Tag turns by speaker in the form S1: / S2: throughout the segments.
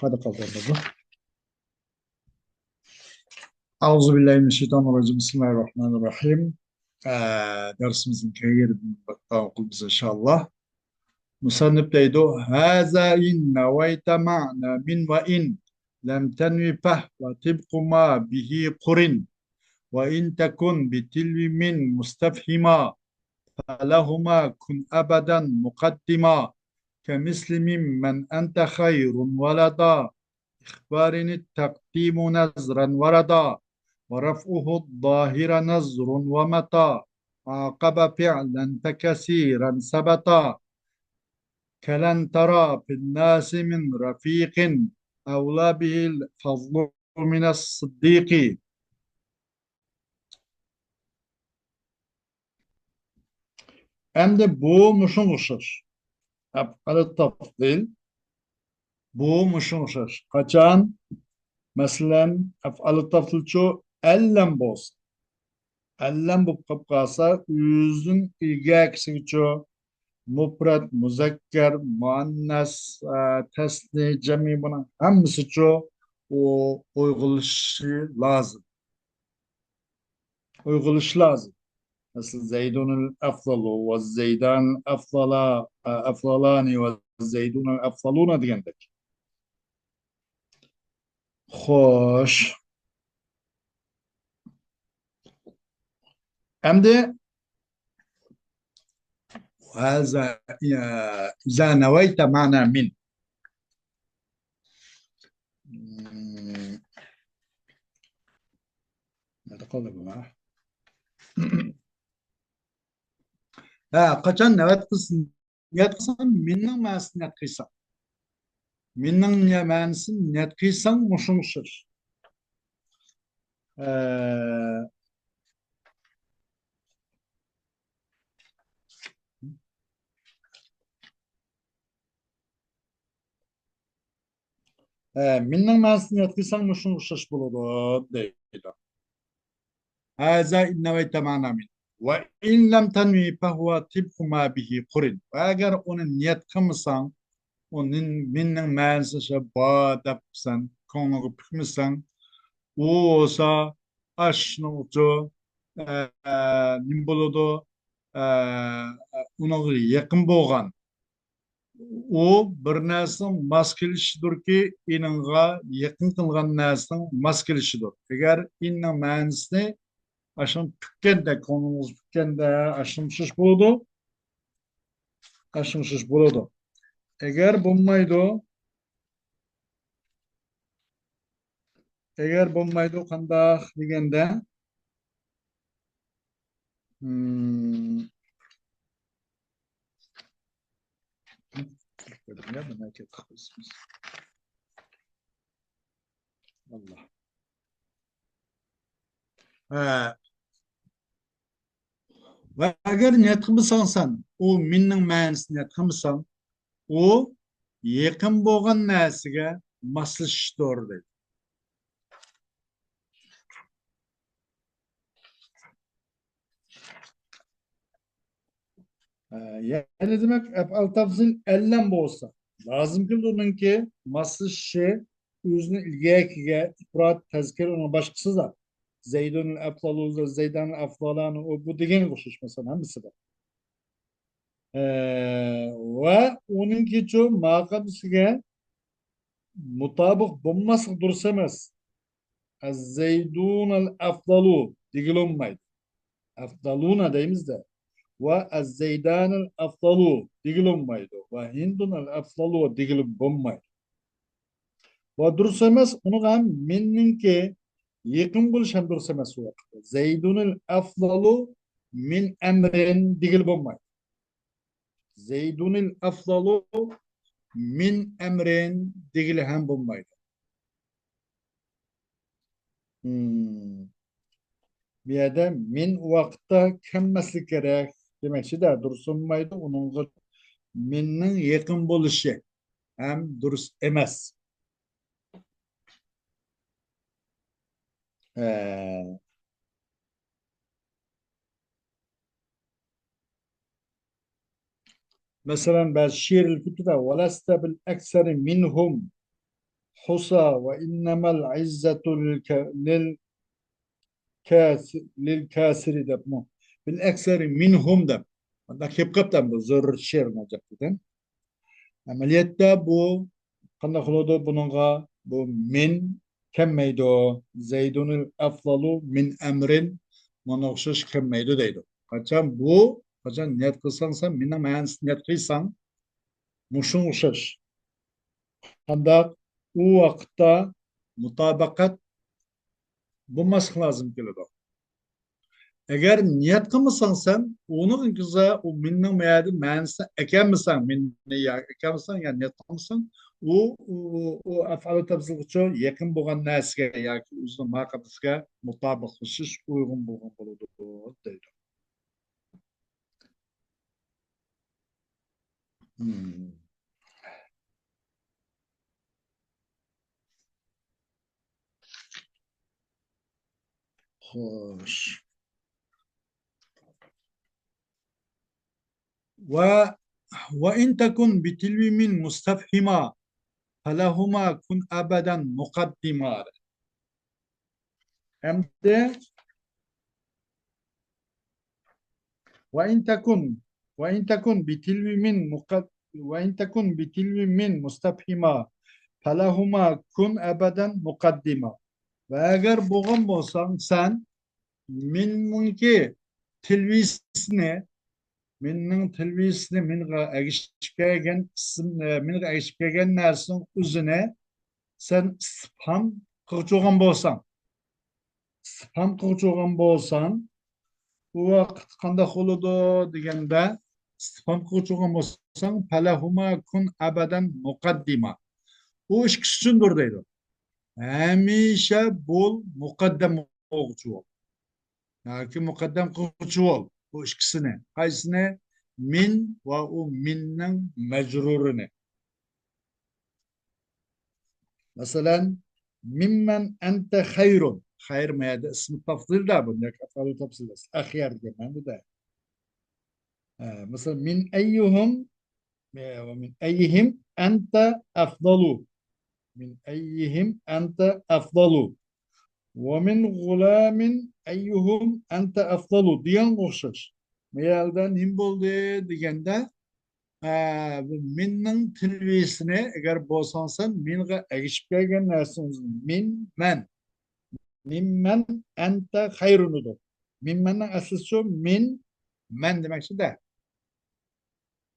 S1: Hadi kaldırdı. Euzubillahimineşşeytanirracim. Bismillahirrahmanirrahim. Dersimizin kayırını okulumuz inşallah. Musannif deydi. Haza in nevayte ma'na min ve in lem tenvi feh ve tibku ma bihi kurin ve in tekun bitilvi min mustafhima felahuma kun ebeden mukaddima kemisli mimmen ente hayrun veleda إخبارني التقديم نزرا وردا ورفعه الظاهر نزر ومتى عاقب فعلا فكثيرا ثبتا كلن ترى في الناس من رفيق أولى به الفضل من الصديق. Hem de bu muşunuşur. Ef'al tafdil bu muşunuşur. Kaçan? Mesela ef'al tafdil ço ellem boz. Ellem bu kapkasa yüzün ilgi kişiço mufrad, muzakker, muannas, tesni, cemi buna hepsi ço o uygulaşı lazım. Uygulaşı lazım. Mesela Zeydunul efdalu ve Zeydan efdala efdalani ve Zeydunul efdaluna diyendik. Hoş. Hem de هذا إذا نويت معنى من نتقلب معه. Kaçan niyet kısım minnin ma'sini niyet kıysan. Minnin ma'sini niyet kıysan muşumuşur. Minnin ma'sini niyet kıysan muşumuşur bulur deydi. Haza inneveyte ma'na min. Ve in lem tenvi fehuve tibku ma bihi kurin. Ve eğer onun niyet kımsan, onun minnin ma'sini şeba depsen, konu pükmüsen, o olsa aşnıcı nim boludu unağı yakın boğan o bir narsanın mas kelişidir ki inanğa yakın kılgan narsanın mas kelişidir. Eğer inanın ma'nisini aşın tükkende konumuz tükkende aşımsız buludu aşımsız buludu. Eğer bulmaydı kanda degende hmm, Allah. Ve eğer niyet kılmışsan sen, o minnin ma'nisini niyet kılmışsan, o yakın boğan narsaga moslashishdir deydi. Yani demek ef'al tafzil ellen bo'lsa, lazım ki onunki moslashishi o'zini ilgakiga ifrot tazkir uni boshqasi da Zeydun afdalu Zeydan afdalani o bu degan o'xshash masalan hammasida. Va uningki chu maqamisiga mutobiq bo'lmasa dursa emas. Az-Zeydun al-afdalu degilolmaydi. Afdaluna deymiz de. Ve az-Zeydan al-afdalu degilolmaydi. Ve Hindun al-afdalu degilib bo'lmaydi. Va dursa emas, uni ham minninki yaqin bo'lish ham dursa emas u vaqtda. Zeydun al-afdalu min amrin degilib bo'lmaydi. Zeydun al-afdalu min amrin degilib ham bo'lmaydi. Bir yerde min vaqtda kelmeslik gerek demekçi de dursunmaydı. Onun minnin yakın buluşu hem durus emez. Mesela ben şiir-i kütübe veleste bil ekseri minhum Husa ve innemel izzetu lil kasiri dep mu. Bil ekseri minhum dep. Bunda kepkaptan bu zor şer olacak dedim. Ameliyette bu kanda kılıdı bununla bu min kemmeydi o. Zeydunul aflalu min emrin monokşuş kemmeydi deydi. Kaçan bu kaçan niyet kılsan sen minna mayanis niyet kıysan muşun uşaş. Kanda o vakitte mutabakat bulması lazım geliyor. Eğer niyet kılmasan sen onun kıza o minnin meğerde mühendisine ekemezsen minni ya ekemezsen yani niyet kılmasan o afalı tabzılıkçı yakın boğan nesge ya ki uzun makabısga mutabıklaşış uygun boğan buludu deydi. Hmm. Hoş. Ve in tekun bitilvi min mustafhima felahuma kun abeden mukaddima. Hem de وإن تكن وإن تكن بتلو من وإن تكن بتلو من مستفهما فلهما كن أبدا مقدمة. Ve eğer boğan olsan sen minninki tilvisini minnin tilvisini minga erişkegen minga erişkegen nersin üzerine sen spam kılçoğan bolsan bu vaqt qanday bo'ladi deganda istifhom qiluvchiga bo'lsang falahuma kun abadan muqaddima u ish uchundir deydi hamisha bo'l muqaddam qiluvchi bo'l yoki muqaddam qiluvchi bo'l bu ikkisini qaysini min va u minning majrurini masalan mimman anta xayrun xayr mayada ism tafzilda bu yoki afalu tafzil axyar degan bu da مثلا من أيهم ومن أيهم أنت أفضل من أيهم أنت أفضل ومن غلام أيهم أنت أفضل diyen okşaş. Meğerden kim oldu degende minnin tilvisine eğer bozsansan minge erişip gelgen nersiniz min men min ente hayrunudur. Min menden asıl min men demek de.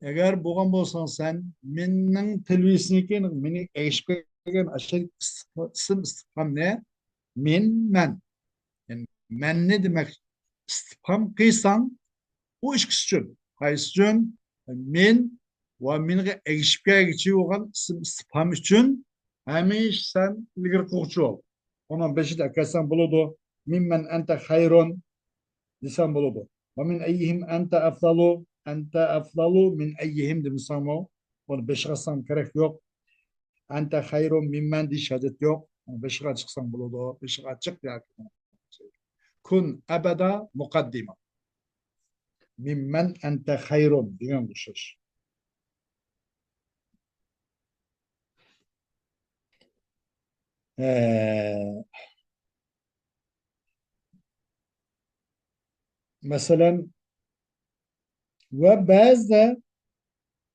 S1: Eğer boğan bolsan sen menin telvisini meni eşkegen aşağı istifham ne? Men. Yani men ne demek? İstifham kıysan bu iş için. Hayır için men ve menge eşkegen geçiyor olan istifham için hemiş sen ilgili kokçu ol. Onun beşi de kesen buludu. Mimmen ente hayrun lisan buludu. Ve min eyyihim ente afdalu min eyyihim de misamu. Onu beşiğe gerek yok. Ente hayrun mimmen diye şehadet yok. Onu beşiğe çıksan buludu. Beşiğe çık ya. Kun ebeda mukaddima. Mimmen ente hayrun diyen bu söz. Mesela ve bazı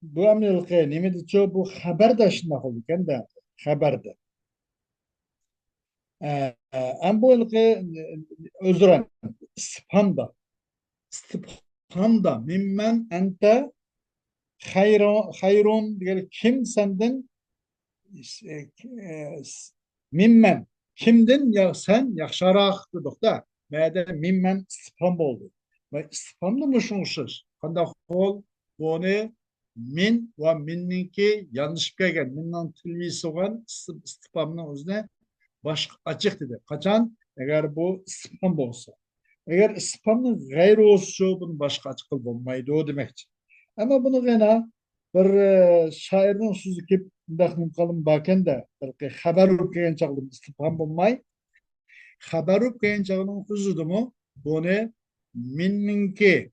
S1: bu amel nimet çoğu bu haber de şuna oldu kendi haberde. Em bu ilgi özren istifhamda mimmen ente hayrun diye kim senden mimmen kimden ya sen yaxşarak dedik da meyde mimmen istifham oldu ve istifhamda muşmuşuz kanda hol bunu min ve minninki yanlış gelgen minnan tilvisi olan istifhamın özüne baş açık dedi. Kaçan? Eğer bu istifham olsa. Eğer istifhamın gayrı olsa bunun başka açık olmaydı o demektir. Ama bunu gene bir şairden sözü ki daxil kalın baken de belki haber okuyan çağlı istifham olmay. Haber okuyan çağının özüdü mü bunu minninki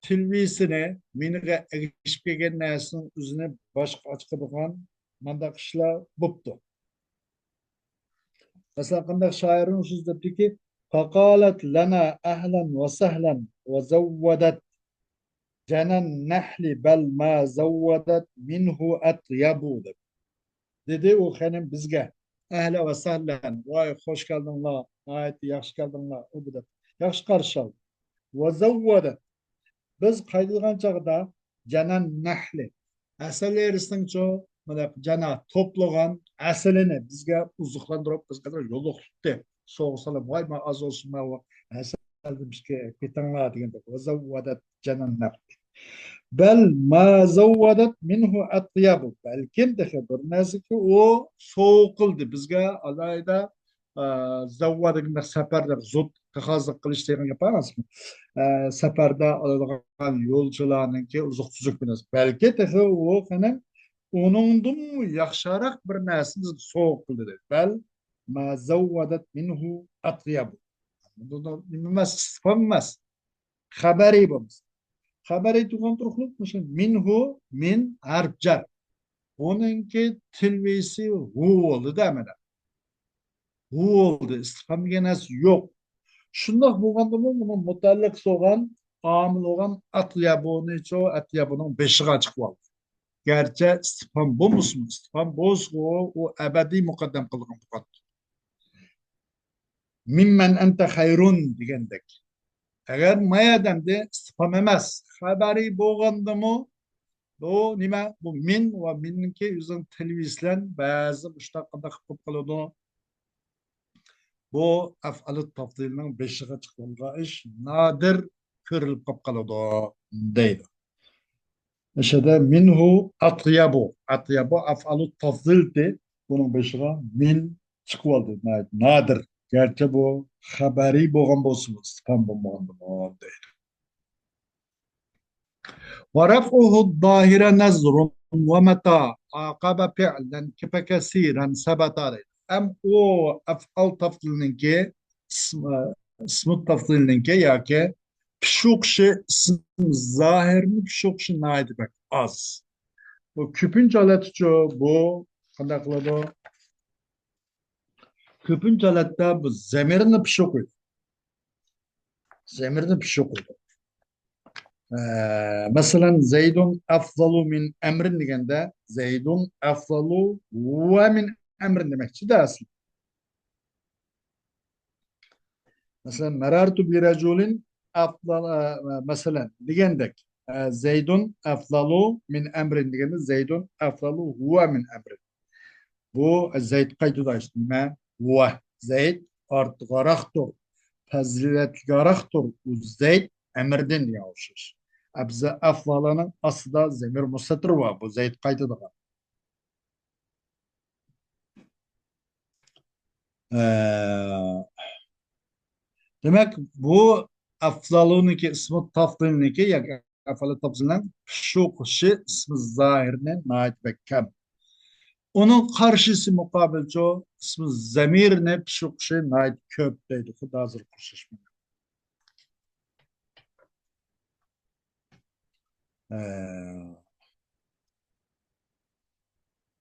S1: tilvisine minige erişip gelgen nesin üzerine başka açık bakan mandakışla buptu. Mesela qanday shoirning so'zlabdiki, faqalat lana ahlan va sahlan va zawwadat janan nahli bal ma zawwadat minhu atyabu deb. Dedi u xonim bizga ahla va sahlan, voy xush keldinglar, nihoyatda yaxshi keldinglar, u deb yaxshi qarshi oldi. Va zawwadat biz qaytilgan chog'da janan nahli asal erisning mana jana to'plagan asalini bizga uzuqlantirib bizga yo'liqdi so'g'salar voy ma az olsun ma asal bizga ketanglar deganda vazavvadat janan nahli bal ma zavvadat minhu atyabu balkim dexe bir narsaki o so'q qildi bizga alayda zavvadagina safarda zot qog'ozlik qilish degan gap emasmi safarda oladigan yo'lchilarniki uzuq tuzuk bilan balki tehi u qani uningdan yaxshiroq bir narsani bizga so'q qildi dedi bal ma zavvadat minhu atyabu nima emas istifhom emas xabariy bo'lmas xabariy tug'an turuqlik minhu min harf jar onunki tilvisi hu oldu mana hu oldu istifhom degan narsa yo'q shundoq bo'lganda buni mutaalliq so'g'an omil bo'lgan atyabuning beshig'a chiqib oldi garchi istifhom bo'lmasmi istifhom bo'lsa u abadiy muqaddam qilgan bo'ladi mimman anta xayrun degandek agar mayadamda istifhom emas xabariy bo'lgandimi bu nima bu min va minniki o'zing tilvislan ba'zi mushtaq qilib qoladi bu af'alu tafdilning beshig'a chiqqan ish nodir ko'rilib qoladi deydi o'shada minhu atyabu af'alu tafdildi buning beshig'a min chiqib oldi nodir garchi bu xabariy bo'lgan bo'lsin istifhom bo'lmagan deydi ورفعه الظاهر نزر ومتى عاقب فعلا كثيرا ثبت عليه أم o af'al tafdilninki ismi tafdilninki yoki pishukshi ism zohirni pishukshi naydi bak az bu ko'pincha holatda bu qanday qiladi ko'pincha holatda bu zamirni pishukuydi zamirni pishukuydi مثلا زيد أفضل من أمر deganda زيد أفضل ومن أمر demekçi de aslında. Mesela مررت برجل أفضل مثلا degandek زيد أفضل من أمر deganda زيد أفضل هو من أمر. Bu Zeyd kaydıda işte nima huwa Zeyd ortiqroqdir fazilatliroqdir u Zeyd emirdan yozishish abza afzalaning aslida zamir mustatir va bu Zeyd qaytadigan demak bu afzaluniki ismi tafdilniki yoki afali tafzildan shu kishi ismi zohirni kam onun karşısı mukabilce ismi zamirne pişukşi nait köp deydi. Xudo hazır kurşuşma.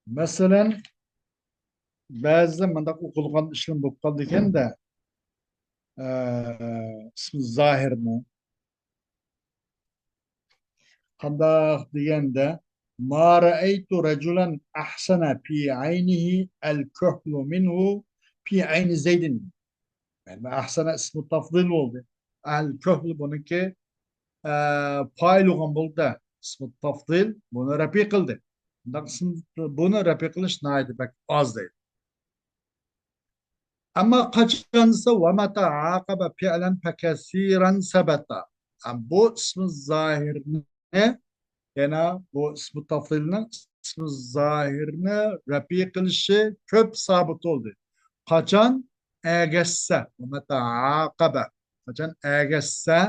S1: Mesela bazı mandak okulgan işlem bu kaldı iken de ismi zahirni qandaq deganda ma ra'aytu rajulan ahsana fi aynihi al-kuhlu minhu fi ayni Zeydin. Yani ahsana ismi tafdil oldu. Al-kuhlu bununki fail olgan bo'ldi ismi tafdil buni rafi qildi buni rafi qilish naydi bak oz deydi ammo qachonsa va mata aqaba fi'lan fakasiran sabata bu ismi zohirni yana bu ismi tafdilning ismi zohirni rafi qilishi ko'p sabit bo'ldi qachon agassa va mata aqaba qachon agassa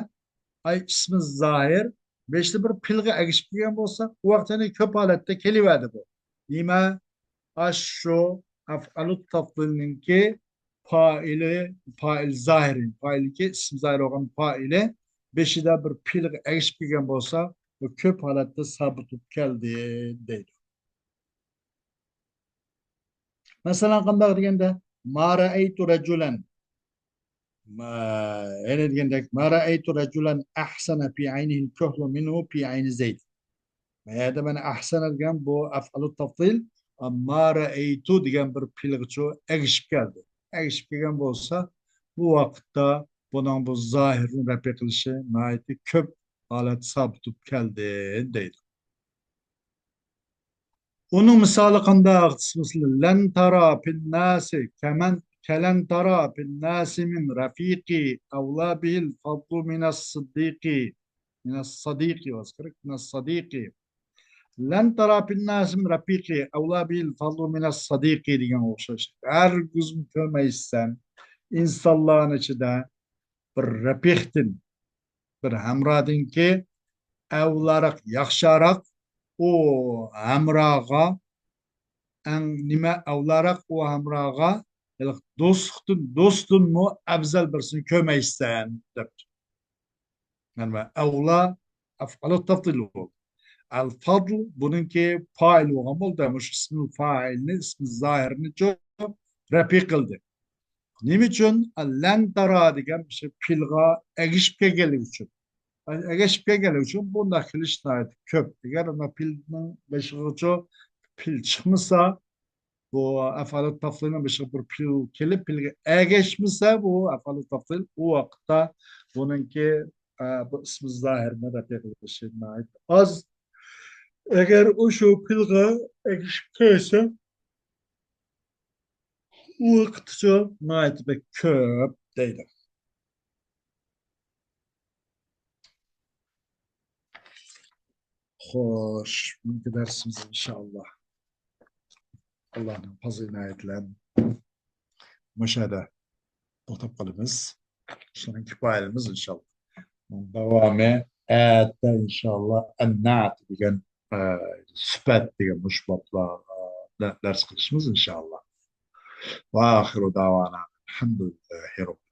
S1: ay ismi zahir beşli bir pilg'e agishib kelgan bo'lsa u vaqtda ko'p holatda kelaverdi bu nima ashu afalu tafdilninki fail zohiri failki ism zohir bo'lgan faili beshida bir pilg'e agishib kelgan bo'lsa bu ko'p holatda sabit bo'lib keldi deydi masalan qanday deganda ما رأيت رجلا ما هنا ديك ما رأيت رجلا أحسن في عينه الكحل منه في عين زيد. ما هذا من أحسن الجنب أفعل التفضيل. أما رأيت ديجان بر بيلغتشو أجش كذا أجش جنب olsa bu vakta bunun bu zahirin repekilişi naiti köp alet sabitup geldi deydi. Onun misali kanda kısmıslı len tara pin nasi kemen kelen tara pin nasi min rafiki evla bihil fadlu minas sıddiki minas sadiki vaskarık minas sadiki len tara pin nasi min rafiki evla bihil fadlu minas sadiki diyen olsa her gözüm görmeysen insanların içinde bir rapiktin bir hamradin ki evlarak yakşarak o hamraga en nima avlarak o hamraga dostun mu afzal birsini kömeysen debdi. Yani avla af'alu tafdil oldu. Al fadl bununki fail olan oldu ama şu ismi failini ismi zahirini çok repik kıldı. Nim için len tara degan bir şey pilga egişipke geliyor için. Egişipke geliyor için bunda kılıçlar köp. Eğer ama pilnin beşiği pil çıkmışsa bu afalı tafdilin bir şey bir pil kelip pil geçmişse bu afalı tafdil o vakta bununki bu ismi zahirine de bir şey ait. Az eğer o şu pilga egişipke o vakitçe ait bir köp değil. Hoş, bu dersimiz inşallah. Allah'ın fazl inayetle müşahede ortaklarımız, sonraki bayramımız inşallah. Devamı ette inşallah ennat diyen sıfat diyen müşbatla ders kılışımız inşallah. Ve ahiru davana. Elhamdülillahi Rabbil